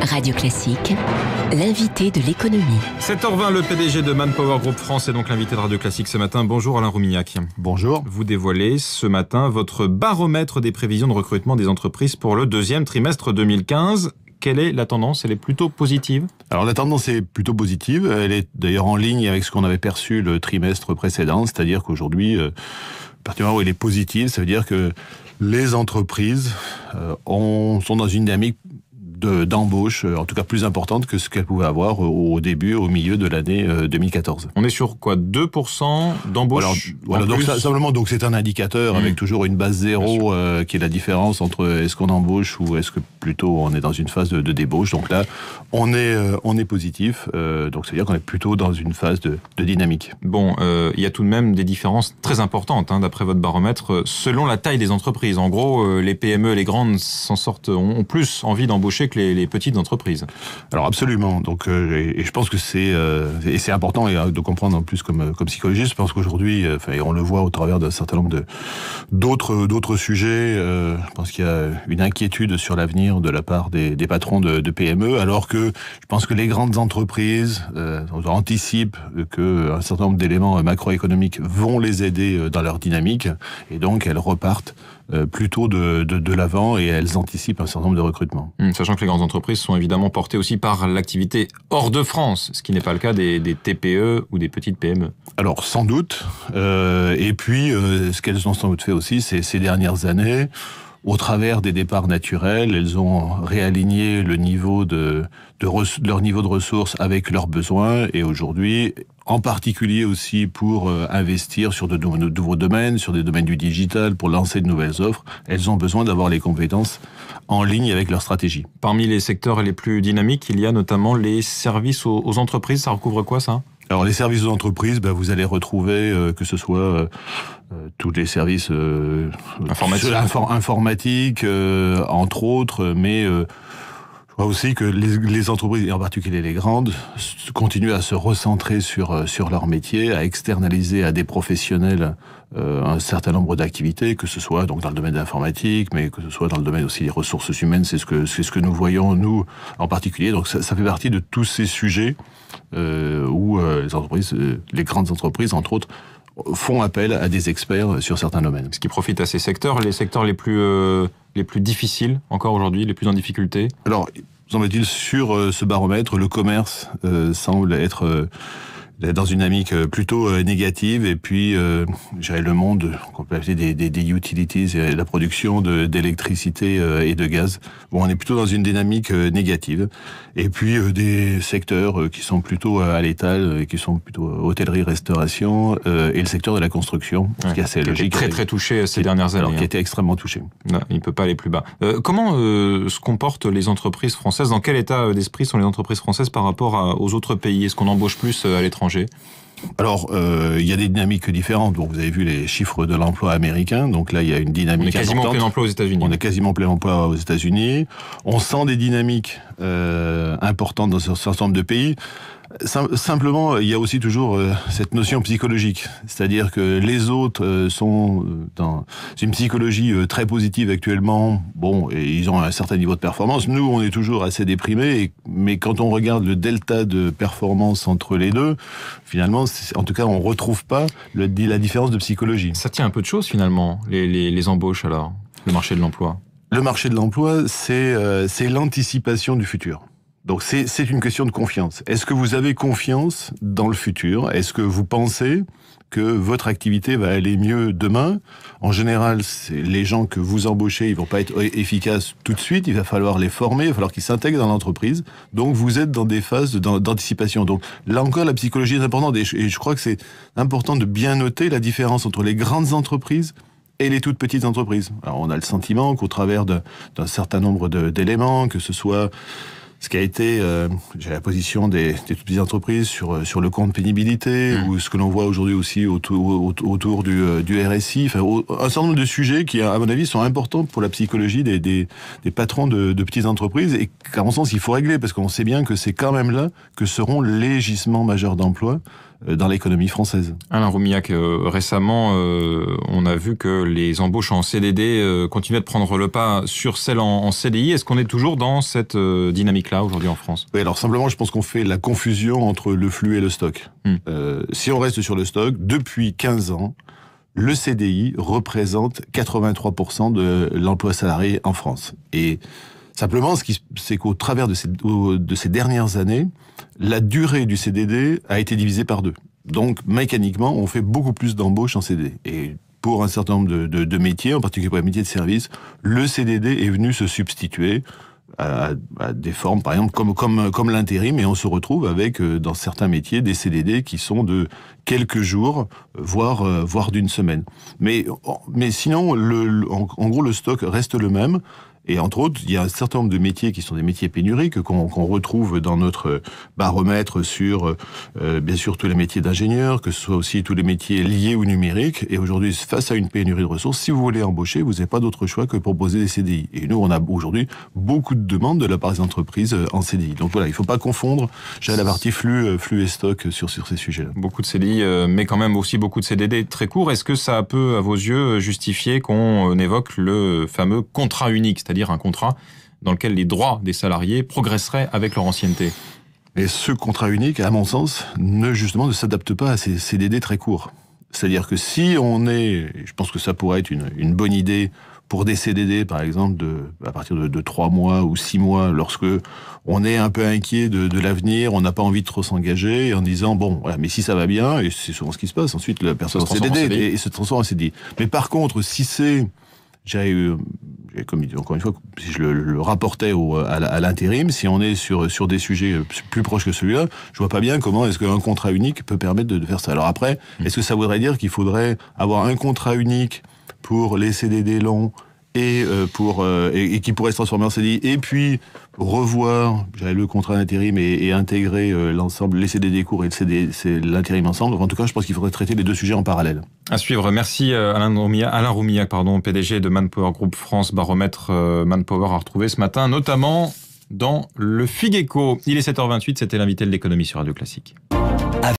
Radio Classique, l'invité de l'économie. 7h20, le PDG de Manpower Group France est donc l'invité de Radio Classique ce matin. Bonjour Alain Roumignac. Bonjour. Vous dévoilez ce matin votre baromètre des prévisions de recrutement des entreprises pour le deuxième trimestre 2015. Quelle est la tendance? Elle est plutôt positive? Alors la tendance est plutôt positive. Elle est d'ailleurs en ligne avec ce qu'on avait perçu le trimestre précédent. C'est-à-dire qu'aujourd'hui, à partir du moment où elle est positive, ça veut dire que les entreprises sont dans une dynamique d'embauche, en tout cas plus importante que ce qu'elles pouvaient avoir au début, au milieu de l'année 2014. On est sur quoi? 2% d'embauche? Voilà, donc simplement, donc c'est un indicateur avec toujours une base zéro qui est la différence entre est-ce qu'on embauche ou est-ce que plutôt on est dans une phase de débauche. Donc là, on est positif, donc ça veut dire qu'on est plutôt dans une phase de dynamique. Bon, il y a tout de même des différences très importantes, d'après votre baromètre, selon la taille des entreprises. En gros, les PME, les grandes s'en sortent, ont plus envie d'embaucher que les petites entreprises. Alors absolument. Donc, et je pense que c'est important de comprendre en plus comme psychologiste. Je pense qu'aujourd'hui, et on le voit au travers d'un certain nombre d'autres sujets. Je pense qu'il y a une inquiétude sur l'avenir de la part des patrons de PME, alors que je pense que les grandes entreprises anticipent que un certain nombre d'éléments macroéconomiques vont les aider dans leur dynamique, et donc elles repartent plutôt de l'avant et elles anticipent un certain nombre de recrutements. Sachant que les grandes entreprises sont évidemment portées aussi par l'activité hors de France, ce qui n'est pas le cas des TPE ou des petites PME. Alors sans doute, et puis ce qu'elles ont sans doute fait aussi, c'est ces dernières années, au travers des départs naturels, elles ont réaligné le niveau leur niveau de ressources avec leurs besoins, et aujourd'hui, en particulier aussi pour investir sur de nouveaux domaines, sur des domaines du digital, pour lancer de nouvelles offres, elles ont besoin d'avoir les compétences en ligne avec leur stratégie. Parmi les secteurs les plus dynamiques, il y a notamment les services aux entreprises. Ça recouvre quoi, ça ? Alors les services aux entreprises, vous allez retrouver que ce soit tous les services informatiques, entre autres, mais je crois aussi que les entreprises, et en particulier les grandes, continuent à se recentrer sur leur métier, à externaliser à des professionnels un certain nombre d'activités, que ce soit donc dans le domaine de l'informatique, mais que ce soit dans le domaine aussi des ressources humaines. C'est ce que nous voyons, nous, en particulier. Donc ça fait partie de tous ces sujets où les entreprises, les grandes entreprises, entre autres, font appel à des experts sur certains domaines. Ce qui profite à ces secteurs, les secteurs les plus difficiles encore aujourd'hui, les plus en difficulté. Alors, semble-t-il, sur ce baromètre, le commerce semble être dans une dynamique plutôt négative, et puis le monde qu'on peut appeler des utilities, la production d'électricité et de gaz. Bon, on est plutôt dans une dynamique négative, et puis des secteurs qui sont plutôt à l'étal, qui sont plutôt hôtellerie, restauration, et le secteur de la construction, ce qui est assez logique. Très très touché ces dernières années. Qui a été extrêmement touché. Non, il ne peut pas aller plus bas. Comment se comportent les entreprises françaises? Dans quel état d'esprit sont les entreprises françaises par rapport aux autres pays? Est-ce qu'on embauche plus à l'étranger? Alors, il y a des dynamiques différentes. Bon, vous avez vu les chiffres de l'emploi américain. Donc là, il y a une dynamique importante. On est quasiment plein emploi aux États-Unis. On est quasiment plein emploi aux États-Unis. On sent des dynamiques importantes dans un certain nombre de pays. Simplement, il y a aussi toujours cette notion psychologique. C'est-à-dire que les autres sont dans une psychologie très positive actuellement. Bon, et ils ont un certain niveau de performance. Nous, on est toujours assez déprimés. Mais quand on regarde le delta de performance entre les deux, finalement, en tout cas, on retrouve pas la différence de psychologie. Ça tient un peu de choses, finalement, les embauches, alors, le marché de l'emploi. Le marché de l'emploi, c'est l'anticipation du futur. Donc c'est une question de confiance. Est-ce que vous avez confiance dans le futur? Est-ce que vous pensez que votre activité va aller mieux demain? En général, les gens que vous embauchez, ils vont pas être efficaces tout de suite. Il va falloir les former, il va falloir qu'ils s'intègrent dans l'entreprise. Donc vous êtes dans des phases d'anticipation. Donc là encore, la psychologie est importante, et je crois que c'est important de bien noter la différence entre les grandes entreprises et les toutes petites entreprises. Alors on a le sentiment qu'au travers d'un certain nombre d'éléments, que ce soit ce qui a été la position des toutes petites entreprises sur le compte pénibilité, ou ce que l'on voit aujourd'hui aussi autour du RSI, un certain nombre de sujets qui, à mon avis, sont importants pour la psychologie des patrons de petites entreprises, et qu'à mon sens, il faut régler, parce qu'on sait bien que c'est quand même là que seront les gisements majeurs d'emploi dans l'économie française. Alain Roumillac, récemment, on a vu que les embauches en CDD continuaient de prendre le pas sur celles en CDI. Est-ce qu'on est toujours dans cette dynamique-là aujourd'hui en France ? Oui, alors simplement, je pense qu'on fait la confusion entre le flux et le stock. Si on reste sur le stock, depuis 15 ans, le CDI représente 83% de l'emploi salarié en France. Et simplement, c'est qu'au travers de ces dernières années, la durée du CDD a été divisée par 2. Donc, mécaniquement, on fait beaucoup plus d'embauches en CDD. Et pour un certain nombre de métiers, en particulier pour les métiers de service, le CDD est venu se substituer à des formes, par exemple, comme l'intérim, et on se retrouve avec, dans certains métiers, des CDD qui sont de quelques jours, voire d'une semaine. Mais sinon, en gros, le stock reste le même. Et entre autres, il y a un certain nombre de métiers qui sont des métiers pénuriques qu'on retrouve dans notre baromètre sur, bien sûr, tous les métiers d'ingénieurs, que ce soit aussi tous les métiers liés au numérique. Et aujourd'hui, face à une pénurie de ressources, si vous voulez embaucher, vous n'avez pas d'autre choix que proposer des CDI. Et nous, on a aujourd'hui beaucoup de demandes de la part des entreprises en CDI. Donc voilà, il ne faut pas confondre la partie flux et stock sur ces sujets-là. Beaucoup de CDI, mais quand même aussi beaucoup de CDD très courts. Est-ce que ça peut, à vos yeux, justifier qu'on évoque le fameux contrat unique, c'est-à-dire un contrat dans lequel les droits des salariés progresseraient avec leur ancienneté? Et ce contrat unique, à mon sens, ne s'adapte pas à ces CDD très courts. C'est-à-dire que si je pense que ça pourrait être une bonne idée pour des CDD, par exemple, à partir de 3 mois ou 6 mois, lorsque on est un peu inquiet de l'avenir, on n'a pas envie de trop s'engager, en disant, bon, voilà, mais si ça va bien, et c'est souvent ce qui se passe, ensuite la personne en CDD et se transforme en CDI. Mais par contre, si c'est... Encore une fois, si je le rapportais à l'intérim, si on est sur des sujets plus proches que celui-là, je vois pas bien comment est-ce qu'un contrat unique peut permettre de faire ça. Alors après, est-ce que ça voudrait dire qu'il faudrait avoir un contrat unique pour les CDD longs et qui pourrait se transformer en CDI, et puis revoir le contrat d'intérim et intégrer l'ensemble, les CDD courts et l'intérim ensemble. En tout cas, je pense qu'il faudrait traiter les 2 sujets en parallèle. À suivre. Merci Alain Roumillac, PDG de Manpower Group France, baromètre Manpower à retrouver ce matin, notamment dans le Figeco. Il est 7h28, c'était l'invité de l'économie sur Radio Classique.